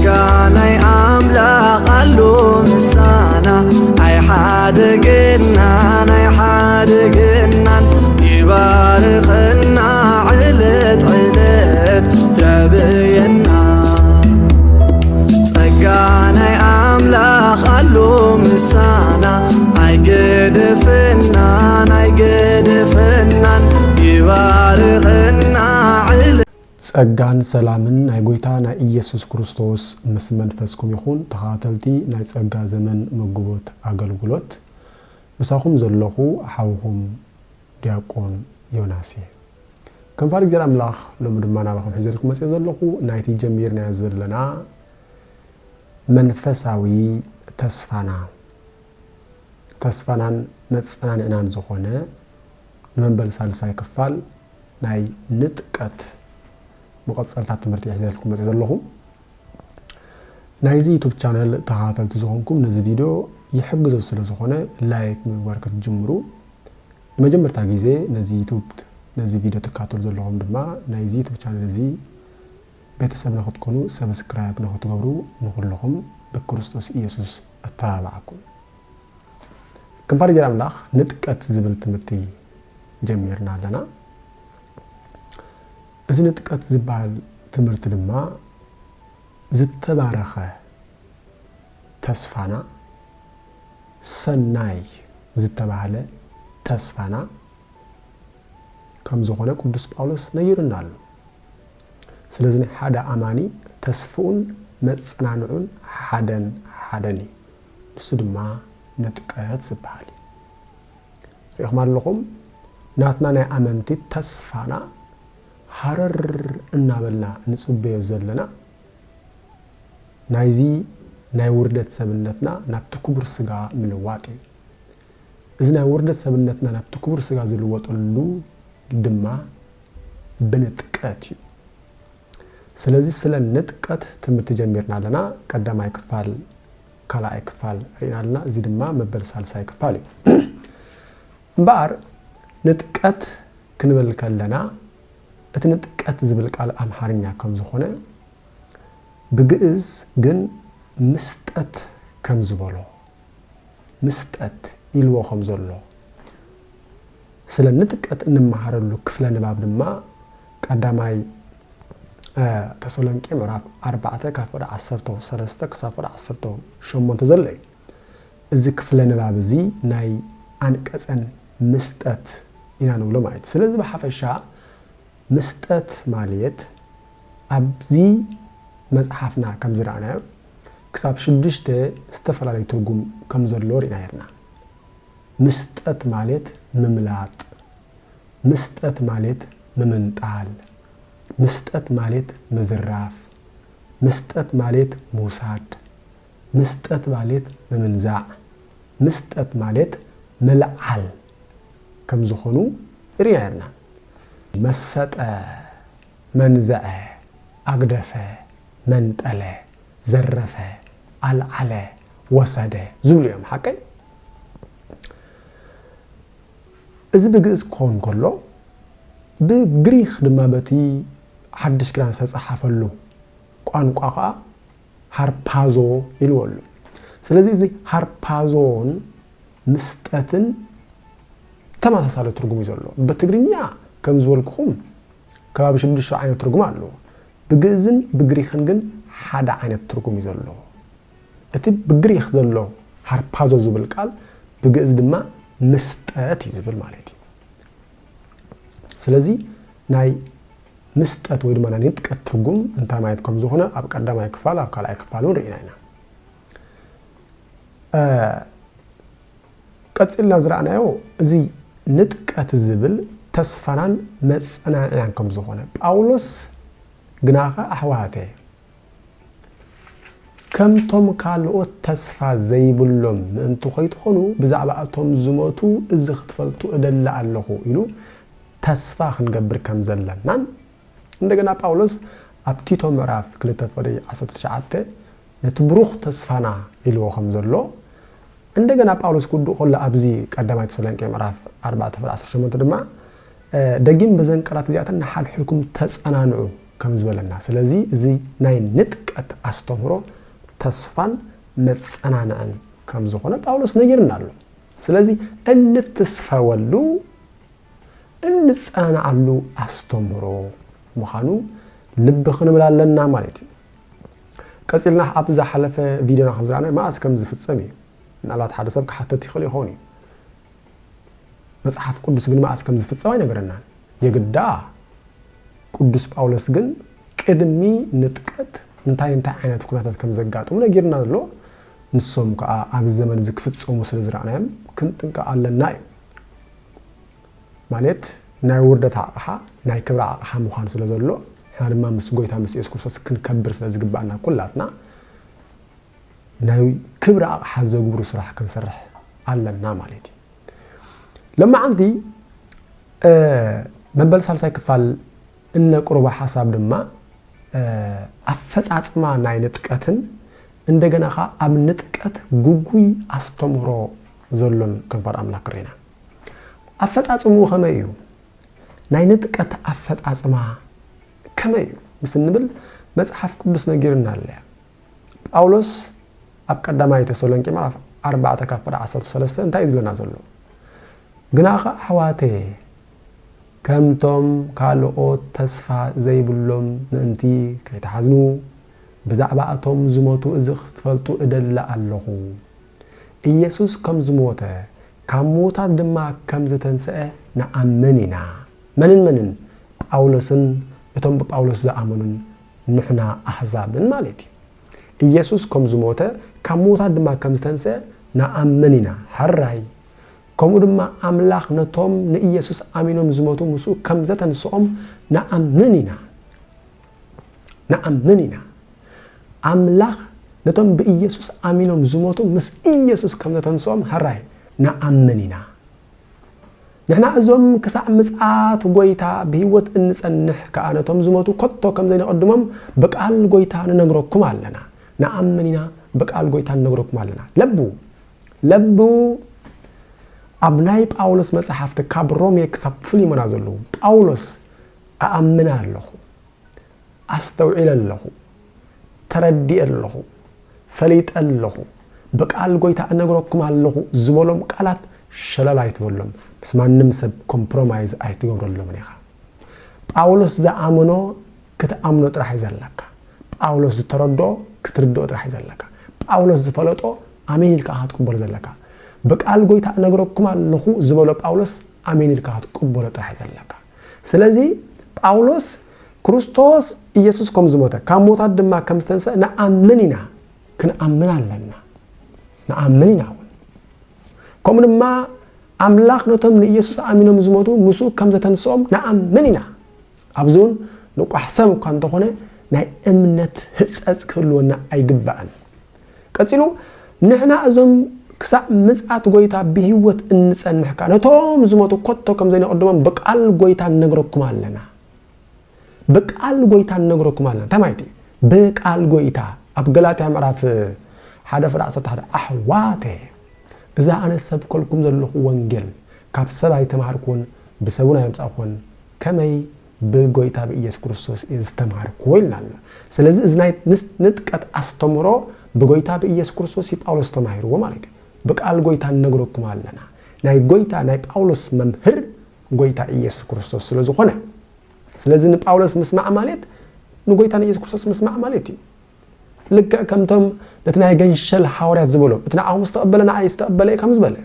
ጸጋናይ አምላኽ አሉ ምሳና አይሓድግናን ይባርኽና ዕለት ዕለት ያብየና ጸጋናይ አምላኽ አሉ ምሳና አይገድፍናን ይባርኽና ጸጋን ሰላምን ናይ ጎይታ ናይ ኢየሱስ ክርስቶስ ምስ መንፈስኩም ይኹን ተኻተልቲ ናይ ጸጋ ዘመን መግቦት አገልግሎት ምሳኹም ዘለኹ ሓውኹም ዲያቆን ዮናስ ከም ፋሪክ ዘር አምላኽ ሎሚ ድማ ናባኹም ሒዘልኩም መጽእ ዘለኹ ናይቲ ጀሚርና ዘለና መንፈሳዊ ተስፋናን መጽናንዕናን ዝኾነ ንመንበል ሳልሳይ ክፋል ናይ ንጥቀት مقصلات تمرتي حزالكم بتزلهم نايزي يوتيوب channel تخاطلت زخونكم نزي فيديو يحجز السلسخونة لايك مباركة جمرو مجمر تاجيزي نزي فيديو تكاتل زلهم دما نايزي يوتيوب channel نزي بيتسب ناخد كونو سبسكرايب ناخد غبرو نقول لهم بكريستوس إيسوس أتابعكم كم بارجع أملاخ نتكات زبل تمرتي جميرنا لنا እዚ ንጥቀት ዝበሃል ትምህርቲ ድማ ዝተባረኸ ተስፋና ሰናይ ዝተባሃለ ተስፋና ከም ዝኾነ ቅዱስ ጳውሎስ ነይርና ኣሎ ስለዚ ሓደ አማኒ ተስፋኡን መጽናንዑን ሓደን እሱ ድማ ንጥቀት ዝበሃል ይኹም ኣለኹም ናትና ናይ አመንቲ ተስፋና حرر እናበልና ንጽበየ ዘለና ናይዚ ናይ ውርደት ሰብነትና ናብቲ ክቡር ስጋ ምልዋጥ እዚ ናይ ውርደት ሰብነትና ናብቲ ክቡር ስጋ ዝልወጠሉ ድማ ብንጥቀት ስለዚህ ስለ ንጥቀት ትምህርቲ ጀሚርና ኣለና ቀዳማይ ክፋል ካልኣይ ክፋል ሪናልና እዚ ድማ መበል ሳልሳይ ክፋል እምበር ንጥቀት ክንብል ከለና እትንጥቀት ዝብል ቃል አምሃርኛ ከም ዝኾነ ብግዕዝ ግን ምስጠት ከም ዝበሎ ምስጠት ኢልዎ ከም ዘሎ ስለ ንጥቀት እንመሃረሉ ክፍለ ንባብ ድማ ቀዳማይ ተሰሎንቄ ምዕራፍ 4 ካብ 13 ክሳብ 18 ዘሎ እዚ ክፍለ ንባብ እዚ ናይ አንቀጸን ምስጠት ኢና ንብሎ ማለት ስለዚ በሐፈሻ مسطت ماليت أبزي مزحفنا كم زرعنا كسب شدشت استفرالي ترجم كم زرلور إنايرنا مسطت ماليت مملات مسطت ماليت ممنطال مسطت ماليت مزراف مسطت ماليت موساد مسطت ماليت ممنزع مسطت ماليت ملعل كم زخونو إنايرنا مسط منزع أقدف منطل زرف العل وسد زوليهم حقي إذا بجلس كون كله بجريخ لما بتي حدش كلام سأصحفله قان قاقا هاربازو يلولو سلازي زي هاربازون مستأتن تما تسالو ترجمي زولو بتجرينيا كم زولكم كباب شدش عين ترجم له بجزن بجريخن جن حدا عين ترجم يزلله أتي بجريخ زلله هربازو زبل قال بجز دما مستأت يزبل مالتي سلازي ناي مستأت ويد ما نيتك ترجم أنت ما يتكم زهنا أب قدام يكفال أب كلا يكفالون رينا كتسيل زرعنا يو زي نتك الزبل تسفران مصنعان كم زخونه باولوس غناخه احواته كم توم كالو تسفا زيبلهم انتو خيتخونو بزعبا اتوم زموتو از ختفلتو ادل الله يلو تسفا خنغبر كم زلنان እንደገና ጳውሎስ አብቲቶ ምዕራፍ 2:19 ነትብሩኽ ተስፋና ይልዎ ከም ዘሎ እንደገና ጳውሎስ ኩዱ ሆላ አብዚ ቀዳማይ ተሰሎንቄ ምዕራፍ 4:18 ድማ دقيم بزن قرات زياتنا حال حلكم تصنانعو ከም ዝበለና ስለዚ እዚ ናይ ንጥቀት ኣስተምሮ ተስፋን መጸናናዕን ከም ዝኾነ ጳውሎስ ነጊርና ኣሎ ስለዚ እንተስፋወሉ እንጸናናዓሉ ኣስተምሮ ምዃኑ ልብ ክንብላለና ማለት እዩ ቀጽልና ኣብ ዝሓለፈ ቪድዮና ከም ዝራእና ማእስ ከም ዝፍጸም እዩ ምናልባት ሓደ ሰብ ክሓተት ይኽእል ይኾን እዩ መጽሓፍ ቅዱስ ግን ማእስ ከም ዝፍጸም ኣይነገረናን የግዳ ቅዱስ ጳውሎስ ግን ቅድሚ ንጥቀት እንታይ ዓይነት ኩነታት ከም ዘጋጥሙ ነጊርና ዘሎ ንሶም ከዓ ኣብ ዘመን ዝክፍጸሙ ስለ ዝራእናዮም ክንጥንቀቅ ኣለና እዩ ማለት ናይ ውርደት ኣቕሓ ናይ ክብሪ ኣቕሓ ምዃኑ ስለ ዘሎ ሓ ድማ ምስ ጎይታ ምስ ኢየሱስ ክርስቶስ ክንከብር ስለ ዝግባአና ኩላትና ናይ ክብሪ ኣቕሓ ዘግብሩ ስራሕ ክንሰርሕ ኣለና ማለት እዩ ለማዓንቲ መበል ሳልሳይ ክፋል እነቅርቦ ሓሳብ ድማ ኣፈጻጽማ ናይ ንጥቀትን እንደገና ኣብ ንጥቀት ጉጉይ ኣስተምሮ ዘሎን ክንፈር ኣምላክ ሪና ኣፈጻጽሙ ከመይ እዩ ናይ ንጥቀት ኣፈጻጽማ ከመይ እዩ ምስ ንብል መጽሓፍ ቅዱስ ነጊርና ኣለ ጳውሎስ ኣብ ቀዳማይ ተሰሎንቄ ምዕራፍ 4:13 እንታይ ዝለና ዘሎ ግናኸ ኣሕዋቴ ከምቶም ካልኦት ተስፋ ዘይብሎም ምእንቲ ከይተሓዝኑ ብዛዕባ እቶም ዝሞቱ እዚ ክትፈልጡ እደላ ኣለኹ ኢየሱስ ከም ዝሞተ ካብ ሞታት ድማ ከም ዝተንስአ ንኣምን ኢና መንን ጳውሎስን እቶም ብጳውሎስ ዝኣመኑን ንሕና ኣሕዛብን ማለት እዩ ኢየሱስ ከም ዝሞተ ካብ ሞታት ድማ ከም ዝተንስአ ንኣምን ኢና ሕራይ ከምኡ ድማ ኣምላኽ ነቶም ንኢየሱስ ኣሚኖም ዝሞቱ ምስኡ ከም ዘተንስኦም ንኣምን ኢና ኣምላኽ ነቶም ብኢየሱስ ኣሚኖም ዝሞቱ ምስ ኢየሱስ ከም ዘተንስኦም ሕራይ ንኣምን ኢና ንሕና እዞም ክሳዕ ምጽኣት ጎይታ ብህይወት እንጸንሕ ከዓ ነቶም ዝሞቱ ኮቶ ከም ዘይንቀድሞም በቃል ጎይታ ንነግረኩም ኣለና ንኣምን ኢና በቃል ጎይታ ንነግረኩም ኣለና ለቡ ኣብ ናይ ጳውሎስ መጽሓፍቲ ካብ ሮሜ ክሳብ ፊልሞና ዘለዉ ጳውሎስ ኣኣምን ኣለኹ ኣስተውዒለ ኣለኹ ተረዲእ ኣለኹ ፈሊጥ ኣለኹ በቃል ጎይታ እነግረኩም ኣለኹ ዝበሎም ቃላት ሸለል ኣይትበሎም ምስ ማንም ሰብ ኮምፕሮማይዝ ኣይትገብረሎም ኢኻ ጳውሎስ ዝኣምኖ ክትኣምኖ ጥራሕ ዘለካ ጳውሎስ ዝተረድኦ ክትርድኦ ጥራሕ ዘለካ ጳውሎስ ዝፈለጦ ኣሜን ኢልካ ክትቅበሎ ዘለካ በቃል ጎይታ እነግረኩም ኣለኹ ዝበሎ ጳውሎስ ኣሜን ኢልካ ክትቅበሎ ጥራሕ ዘለካ ስለዚ ጳውሎስ ክርስቶስ ኢየሱስ ከም ዝሞተ ካብ ሞታት ድማ ከም ዝተንስአ ንኣምን ኢና ክንኣምን ኣለና ንኣምን ኢና ከምኡ ድማ ኣምላኽ ነቶም ንኢየሱስ ኣሚኖም ዝሞቱ ምስኡ ከም ዘተንስኦም ንኣምን ኢና ኣብዚ እውን ንቋሕሰብ እኳ እንተኾነ ናይ እምነት ህፀፅ ክህልወና ኣይግባእን ቀፂሉ ንሕና እዞም ክሳዕ ምጽኣት ጎይታ ብህይወት እንጸንሕካ ነቶም ዝሞቱ ኮቶ ከም ዘይንቀድሞም በቃል ጎይታ ንነግረኩም ኣለና በቃል ጎይታ ንነግረኩም ኣለና ተማይቲ በቃል ጎይታ ኣብ ገላትያ ምዕራፍ 1:11 ኣሕዋቴ እዛ ኣነ ሰብከልኩም ዘለኹ ወንጌል ካብ ሰብ ኣይተማሃርኩን ብሰቡን ኣይምጻእኹን ከመይ ብጎይታ ብኢየሱስ ክርስቶስ ዝተማሃርኩ ይላል ስለዚ እዚ ናይ ንጥቀት ኣስተምሮ ብጎይታ ብኢየሱስ ክርስቶስ ጳውሎስ ተማሂርዎ ማለት እዩ በቃል ጎይታ ንነግረኩም ኣለና ናይ ጎይታ ናይ ጳውሎስ መምህር ጎይታ ኢየሱስ ክርስቶስ ስለዝኾነ ስለዚ ንጳውሎስ ምስማዕ ማለት ንጎይታ ኢየሱስ ክርስቶስ ምስማዕ ማለት እዩ ልክዕ ከምቶም ነቲ ናይ ገንሸል ሐዋርያት ዝበሎ እቲ ንዓኹም ዝተቐበለና ኣይስተቐበለ ከም ዝበለ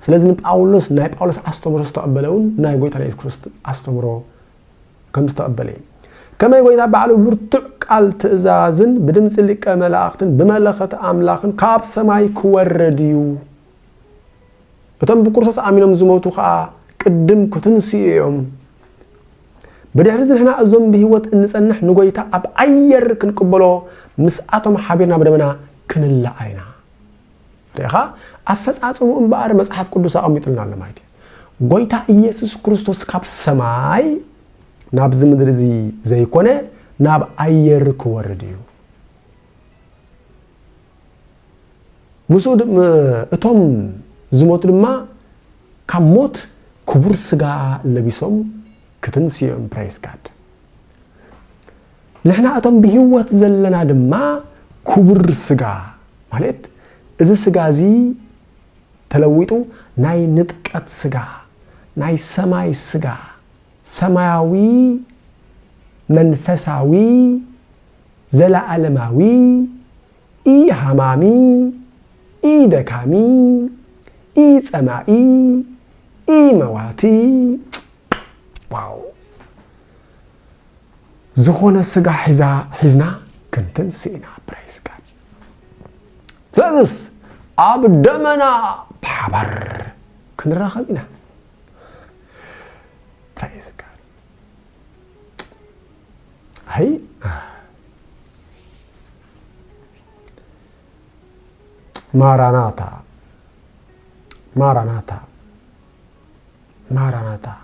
ስለዚ ንጳውሎስ ናይ ጳውሎስ ኣስተምሮ ዝተቐበለውን ናይ ጎይታ ኢየሱስ ክርስቶስ ኣስተምሮ ከም ዝተቐበለ ከመይ ጎይታ ባዕሉ ብርቱዕ ቃል ትእዛዝን ብድምፂ ሊቀ መላእኽትን ብመለኸት ኣምላኽን ካብ ሰማይ ክወርድ እዩ እቶም ብክርስቶስ ኣሚኖም ዝሞቱ ከዓ ቅድም ክትንስኡ እዮም بدحرز نحنا أزوم بهوت النسنح نقوليتا أب أير كنقبله مسأتهم حبيرنا بدمنا كنلا علينا. ريخا أفس أسمو إنبار مسحف كدوسا أميتلنا لمايتي. قويتا يسوع كريستوس كاب سماي ناب زمدرزي زي كونه ناب أير كورديو. مسود أتوم زموت لما كموت كبر سجا لبيسوم كتنسيهم برايس كات. نحن أتم بهوت زلنا دما كبر سجا مالت إذا سجا زي تلويتو ناي نتقت سجا ناي سماي سجا سماوي منفساوي زلا علماوي إي همامي إي دكامي إي سمائي إي مواتي واو زخون السجا حزنا كنتن سينا برايس قال سلازس أبدمنا بحبر كن راخبنا برايس قال هاي ماراناتا ماراناتا ماراناتا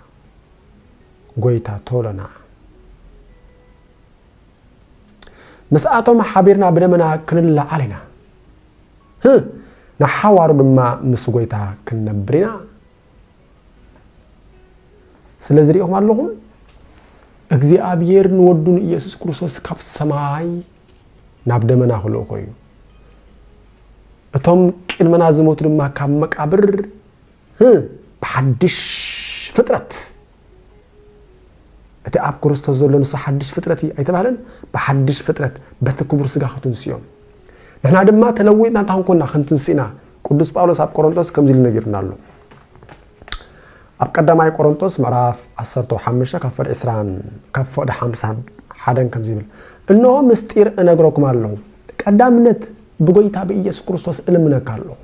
قويتا تولنا مسأتهم حبيرنا بدمنا كنلا علينا نحاور بما مسقويتا كنبرنا سلازري أخوة اللهم أجزي أبير نودون يسوع كريستوس كاب سماي نبدمنا خلو خوي أتوم كلمنا زموت لما كم مكابر بحدش فترة أتى أب كريستوس زلنا صحدش فترتي أي تبعلن بحدش فترة بتكبر سجا خطون سيوم نحن عندما ما تلوينا تهم كنا خنتن سينا قدوس باولوس أب كورنثوس كم زلنا جرنا له أب قدام أي كورنثوس معرف عصرته حمشة كفر إسران كفر حمسان حدا كم زيبل إنه مستير أنا أقولكم الله قدام نت بقيتها بإيسوع كريستوس إلمنا كله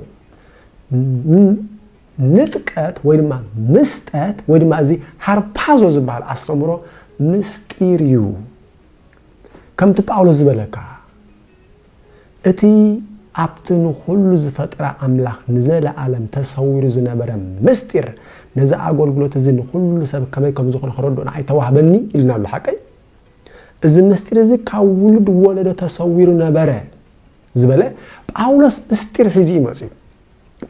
نتقات وينما مستات وينما زي هربازو زبال أستمرو مستيريو كم تبقاولو زبالكا اتي أبتنو خلو زفترة أملاخ نزال عالم تصويرو زنابرا مستير نزا أقول قلو تزين خلو سبب كمي كم زخون خردو نعي توهبني إلنا بالحقي إذا مستير زي كاولد ولد تصويرو نابرا زبالة باولوس مستير حزي مزيو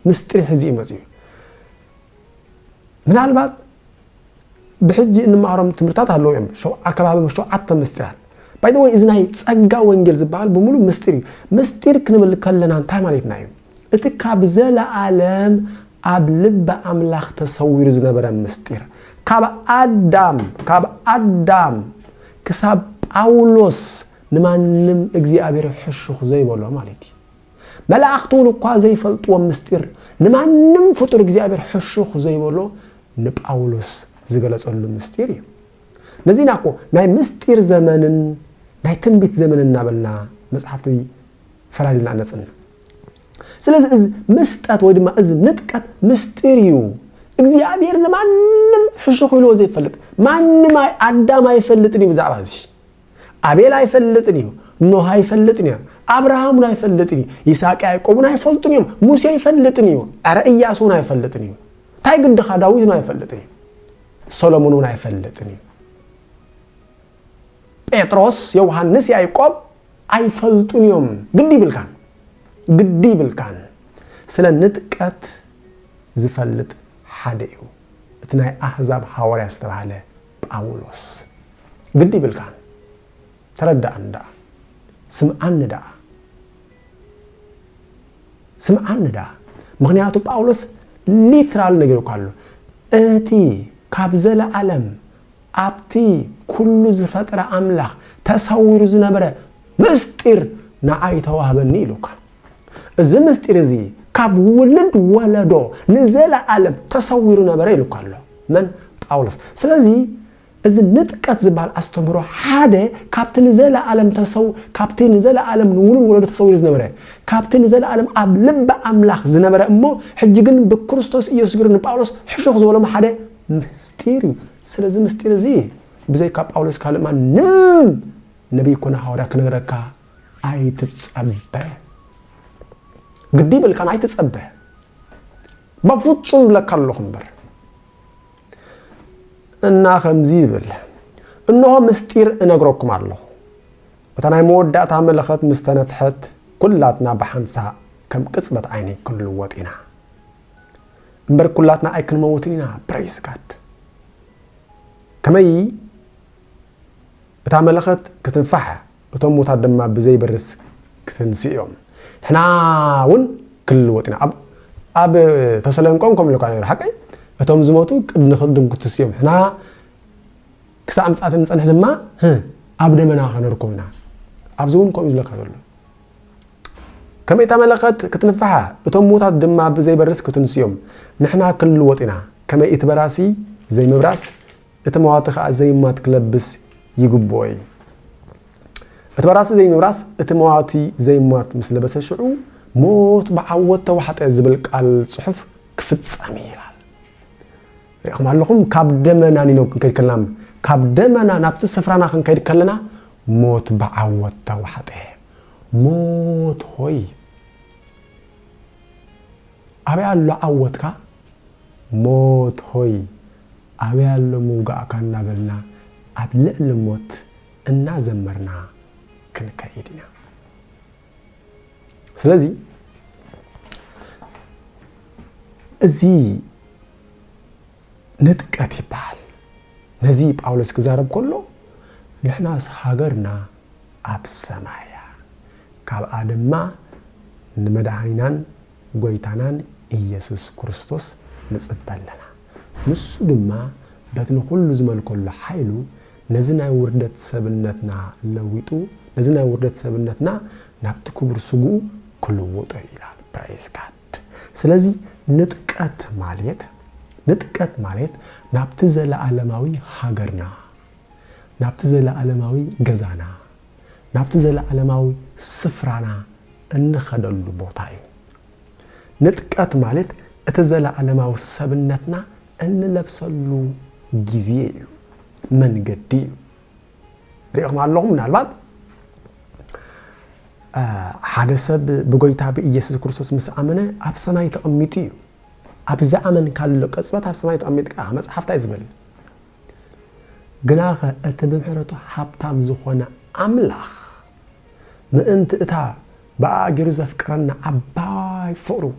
مستير حزي مزيو من البعض بحجي إن معرم تمرتات هاللو يم شو أكبر مشروع عطا مستيرات باي ذا واي إذا هي تسقى وإنجيل زبال بمولو مستير كنمل كلنا عن تايم عليك نايم اتكاب زال عالم أبلب أملاخ تصوير زنبرا مستير كاب أدام كساب باولوس نمانم اجزي أبير حشوخ زي بولو مالتي ملاختون قا زي فلطو مستير نمانم فطور اجزي أبير حشوخ زي بولو نباولوس زغلص له مستير نزيناكو ناي مستير زمانن ناي تنبيت زمانن نابلنا مصحفتي فلالنا نصنا ስለዚህ መስጣት ወይ ድማ እዚ ንጥቀት ምስትሪዩ እግዚአብሔር ለማንም ሕሽኹ ኢሉ ዘይፈልጥ ማንም አዳም አይፈልጥኒ ብዛዕባ እዚ አቤል አይፈልጥኒ ኖህ አይፈልጥኒ አብርሃም አይፈልጥኒ ይስሐቅ ያዕቆብ አይፈልጥኒ ሙሴ አይፈልጥኒ አረ ኢያሱ አይፈልጥኒ ታይ ግንደኻ ዳዊት አይፈልጥኒ ሶሎሞን አይፈልጥኒ ጴጥሮስ ዮሐንስ ያዕቆብ አይፈልጥኒም ግዲ ብልካን ስለ ንጥቀት ዝፈልጥ ሓደ እዩ እትናይ አሕዛብ ሐዋርያ ዝተባለ ጳውሎስ ግዲ ብልካን ተረዳእንዳ ስምዓንዳ ምክንያቱ ጳውሎስ ሊትራል ነገር ካሉ እቲ ካብ ዘለዓለም ኣብቲ ኩሉ ዝፈጥረ አምላኽ ተሰዊሩ ዝነበረ ምስጢር ንዓይ ተዋህበኒ ኢሉካ እዚ ምስጢር እዚ ካብ ውልድ ወለዶ ንዘለዓለም ተሰዊሩ ነበረ ኢሉካሎ መን ጳውሎስ ስለዚ እዚ ንጥቀት ዝባል አስተምሮ ሓደ ካብቲ ንዘለዓለም ካብቲ ንዘለዓለም ንውልድ ወለዶ ተሰዊሩ ዝነበረ ካብቲ ንዘለዓለም ኣብ ልብ አምላኽ ዝነበረ እሞ ሕጂ ግን ብክርስቶስ ኢየሱስ ክርስቶስ ጳውሎስ ሕሽኽ ዝበሎ ሓደ ምስጢር ስለዚ ምስጢር እዚ ብዘይ ካብ ጳውሎስ ካልእ ማንም ነቢይ ኮነ ሐዋርያ ክነግረካ አይትጸበ ግዲ ብልካን አይትጸበ በፍጹም ለካለኹም በር እና ከምዚ ይብል እነሆ ምስጢር እነግረኩም አለሁ በተናይ መወዳእታ መለኸት ምስተነፍሐት ኩላትና በሐንሳ ከም ቅጽበት አይኔ ክንልወጥና እምበር ኩላትና አይክንመውትኒና ፕሬዝ ጋድ ከመይ بتعملخت كتنفحها وتموت عدم بزي برس كتنسيهم إحنا ون كل وقتنا أب تسلمكم كم لو كان يرحقي بتوم زموتو نخدم كتسيهم إحنا كسام ساعات نصنح لما أبدا منا خنركمنا أبزون كم يزلك هذول كم يتعملخت كتنفحها وتموت عدم بزي برس كتنسيهم نحنا كل وقتنا كما يتبراسي زي مبراس اتمواتخ زي ما تكلبس يقبوي اتبراسي زي مبراس اتمواتي زي ما مثل بس الشعو موت بعوضته وحتى زبلك على الصحف كفت صميلال ريخم لكم كابدمنا نينو كنكاي كلام كابدمنا نابت سفرانا كنكاي كلنا موت بعوضته وحتى موت هوي ابي الله عوضك موت هوي ابي الله موغا كنا بلنا ابلع الموت እና ዘመርና ከነካይዲና ስለዚህ እዚ ንጥቀት ይባል ነዚ ጳውሎስ ከዛረብ ኮሎ ንሕናስ ሃገርና ኣብ ሰማያ ካብ አድማ ንመድኃኒናን ጎይታናን ኢየሱስ ክርስቶስ ንጽበለና ንሱ ድማ በትነ ሁሉ ዝመልኮሎ ኃይሉ نزنا وردت سبنتنا لويتو نزنا وردت سبنتنا نابت كبر سجو كل وطا إلى برايس كات سلازي نتقات ماليت نابت زل عالماوي هاجرنا نابت زل عالماوي جزانا نابت زل عالماوي سفرانا انخدلو بوتاي نتقات ماليت اتزل عالماوي سبنتنا ان لبسلو جزيو من قدي ريقم اللهم من البعض حادثة بقويتها بإيسوس كريستوس مسأمنة أب سماي تأميتي أب زأمن كاللوك أثبت أب سماي تأميتك أحمس حفتا إزبل قناغة أتبمحرته حبتا مزخونا أملاخ ما أنت إتا بقى جرزة فكرنا عباي فقرو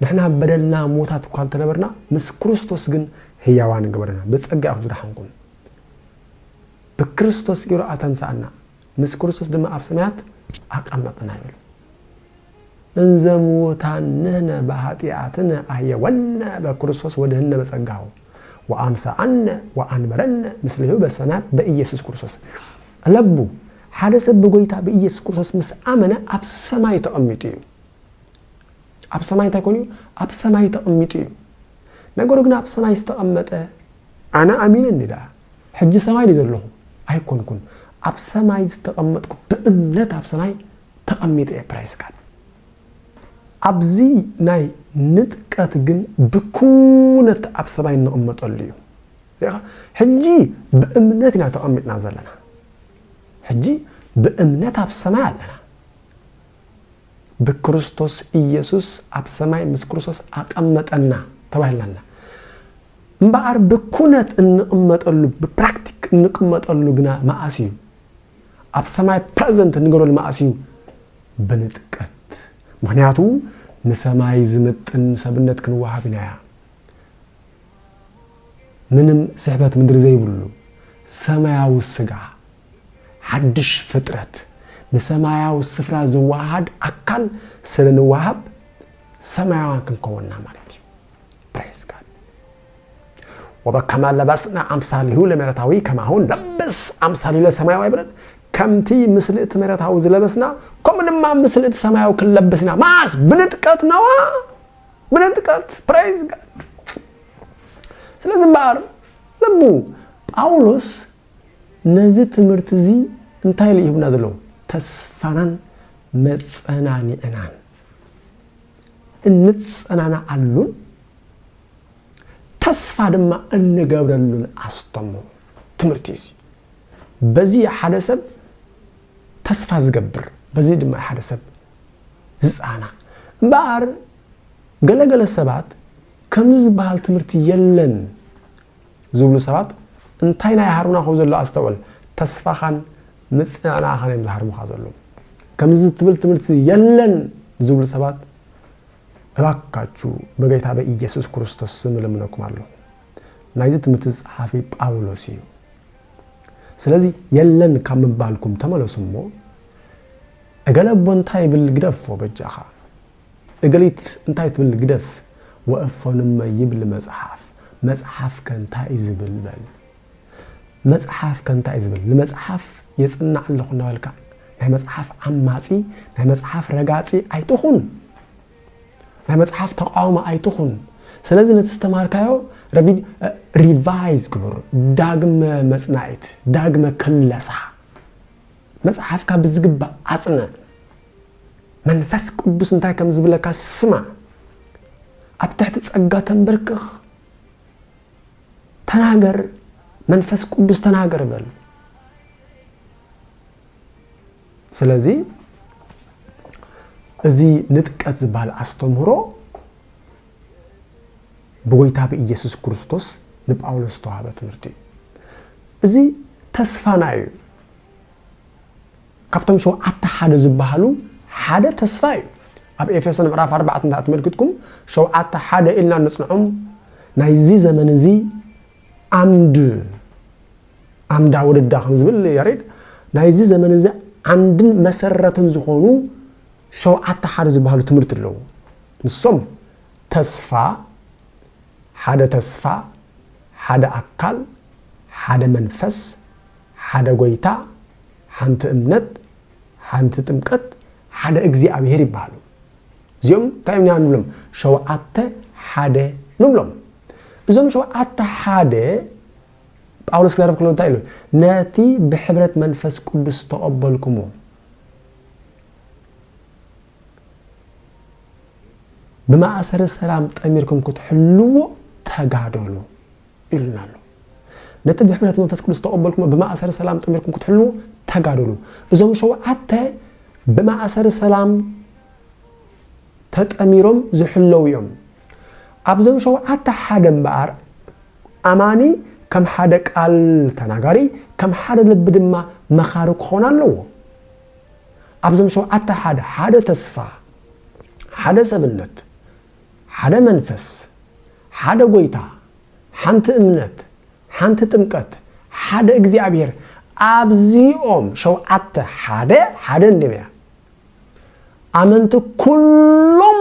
نحنا بدلنا موتات وكانت نبرنا مس كريستوس قن هي وان قبرنا بس أجا أخذ رحمكم بكريستوس يرى أتنسأنا مس كريستوس دم أفسمات أقامتنا يقول انزموتنا بهاتياتنا أهي ونا بكريستوس ودهن بس أجاو وأنسأنا وأنبرنا مثله بسمات بإيسوس كريستوس لبو حدث بقويتا بإيسوس كريستوس مس أمنا أبسماي تأميتي أبسماي تكوني أبسماي تأميتي نقول لك ناب سماي استقمت أنا أمين النداء حج سماي لزلهم أي كون أب سماي استقمت بأمنة أب سماي تقمت إيه برايس كان أبزي ناي نتكات جن بكونة أب سماي نقمت الليو حجي بأمنتنا تقمت نازلنا حجي بأمنة أب سماي لنا بكريستوس إيسوس أب سماي مس كريستوس أقمت أنا تباهلنا مبار بكونت نقمت اللو ببراكتيك نقمت اللو جنا ماسيو أب سماي present نقول الماسيو بنتكت مغنياتو نسماي زمتن سبنت كن وهابنا منم سحبات مدري زي بلو سماياو السقع حدش فترت نسماياو السفرة زواهد أكل سلن وهاب سماياو كن كوننا مالتي برايس كان وبكما لبسنا أمثاله لمرتاوي كما هون لبس أمثاله لسماياو يبرد كمتي مثلت مرتاو زلبسنا كم لما مثلت سماياو كل لبسنا ماس بنتكت نوا بنتكت برايس كان سلازم بار لبو باولوس نزت مرتزي انتهي لي يبنا ذلو تسفنان متصناني انان انتصنانا علون تسفى دما انقابلون أستمو تمرتيزي بزي حدثب تسفى زقبر بزي دما حدثب زسانا بار قلقل السبات كمز بحال تمرتي يلن زوبلو سبات انتاينا يحرونا خوز الله أستوال تسفى خان مسعنا خان يمزحرمو خوز الله كمز تبل تمرتي يلن زوبلو سبات እባካችሁ በጌታ በኢየሱስ ክርስቶስ ስም ለምነኩም አለሁ ናይዘት ምትጽሐፊ ጳውሎስ እዩ ስለዚህ የለን ከምባልኩም ተመለሱሞ እገለቦ እንታይ ብል ግደፍ ወበጃኻ እገሊት እንታይ ትብል ግደፍ ወእፎንም ይብል መጽሐፍ ከንታይ ዝብል በል መጽሐፍ ከንታይ ዝብል ለመጽሐፍ የጽናዕ ኣለኹ ናልካ ናይ መጽሐፍ ዓማጺ ናይ መጽሐፍ ረጋጺ ኣይትኹን ናይ መጽሐፍ ተቃውሞ ኣይትኹን ስለዚህ ነተስተማርካዮ ረቢ ሪቫይዝ ግብር ዳግም መጽናዕት ዳግም ክለሳ መጽሐፍካ ብዝግባ አጽነ መንፈስ ቅዱስ እንታይ ከም ዝብለካ ስማ ኣብ ትሕቲ ጸጋ ተንበርክኽ ተናገር መንፈስ ቅዱስ ተናገር በል ስለዚህ እዚ ንጥቀት ዝባል አስተምሮ በጎይታ በኢየሱስ ክርስቶስ ለጳውሎስ ተዋበ ትምህርት እዚ ተስፋናዩ ካብቶም ሸው አተሓደ ዝባሃሉ ሓደ ተስፋይ ኣብ ኤፌሶን ምዕራፍ 4 እንዳትመልክትኩም ሸው አተሓደ ኢልና ንጽንዖም ናይዚ ዘመን እዚ አምዳ ወደዳ ከም ዝብል ያሬድ ናይዚ ዘመን እዚ አንድን መሰረትን ዝኾኑ ሸው አተሓደ ዝባሃሉ ትምህርት አለው ንሶም ተስፋ ሓደ አካል ሓደ መንፈስ ሓደ ጎይታ ሓንቲ እምነት ሓንቲ ጥምቀት ሓደ እግዚአብሔር ይባሉ እዚኦም ታይምና ንብሎም ሸውዓተ ሓደ ንብሎም እዞም ሸውዓተ ሓደ ጳውሎስ ዘረብ ክሎ እንታይ ኢሉ ነቲ ብሕብረት መንፈስ ቅዱስ ተቀበልኩሞ በማእሰረ ሰላም ጠሚርኩም ክትሕልዎ ተጋደሉ ይልናሉ ነቲ ብሕብረት መንፈስ ቅዱስ ተቀበልኩሞ በማእሰረ ሰላም ጠሚርኩም ክትሕልዎ ተጋደሉ እዞም ሸውዓተ በማእሰረ ሰላም ተጠሚሮም ዝሕለው እዮም ኣብዞም ሸውዓተ ሓደ እምበር አማኒ ከም ሓደ ቃል ተናጋሪ ከም ሓደ ልብ ድማ መኻሪ ክኾን ኣለዎ ኣብዞም ሸውዓተ ሓደ ተስፋ ሓደ ሰብነት ሓደ መንፈስ ሓደ ጎይታ ሓንቲ እምነት ሓንቲ ጥምቀት ሓደ እግዚአብሔር ኣብዚኦም ሸውዓተ ሓደ እንደበያ አመንት ኩሎም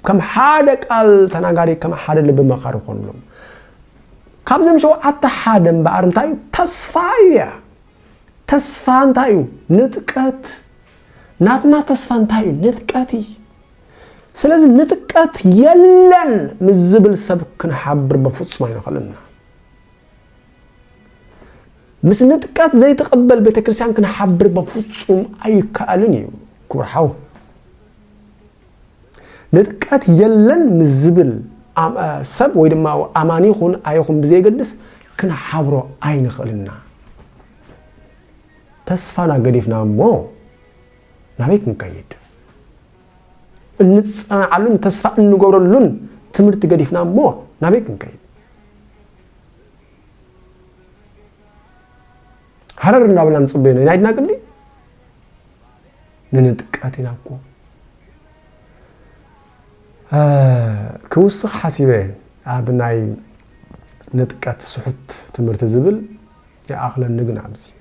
ከም ሓደ ቃል ተናጋሪ ከም ሓደ ልብ መኻሪ ኮንሎም ካብዞም ሸውዓተ ሓደ እምበር እንታይ ተስፋ እንታይ ንጥቀት ናትና ተስፋ እንታይ ንጥቀት ስለዚህ ንጥቀት የለን ምዝብል ሰብ ክንሓብር በፍጹም አይነኸልና ምስ ንጥቀት ዘይተቀበል ቤተክርስቲያን ክንሓብር በፍጹም አይከአልን እዩ ኩርሓው ንጥቀት የለን ምዝብል ሰብ ወይ ድማ አማኒ ይኹን አይኹን ብዘይገድስ ክንሓብሮ አይንኸልና ተስፋና ገዲፍና ሞ ናበይ ክንከይድ እንጽናዓሉን ተስፋ እንገብረሉን ትምህርት ገዲፍና ሞ ናበይ ክንከይድ حرر نابلان صبينا نايدنا قلي ننتقاتنا كو كوسخ حسيبه ابناي نتقات سحت تمرت زبل يا اخلن نغنا ابزي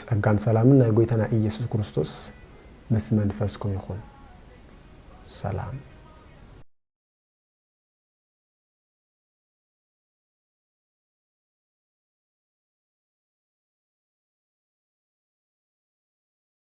ጸጋን ሰላምና የጎይታና ኢየሱስ ክርስቶስ መስመን ፈስኩም ይሁን ሰላም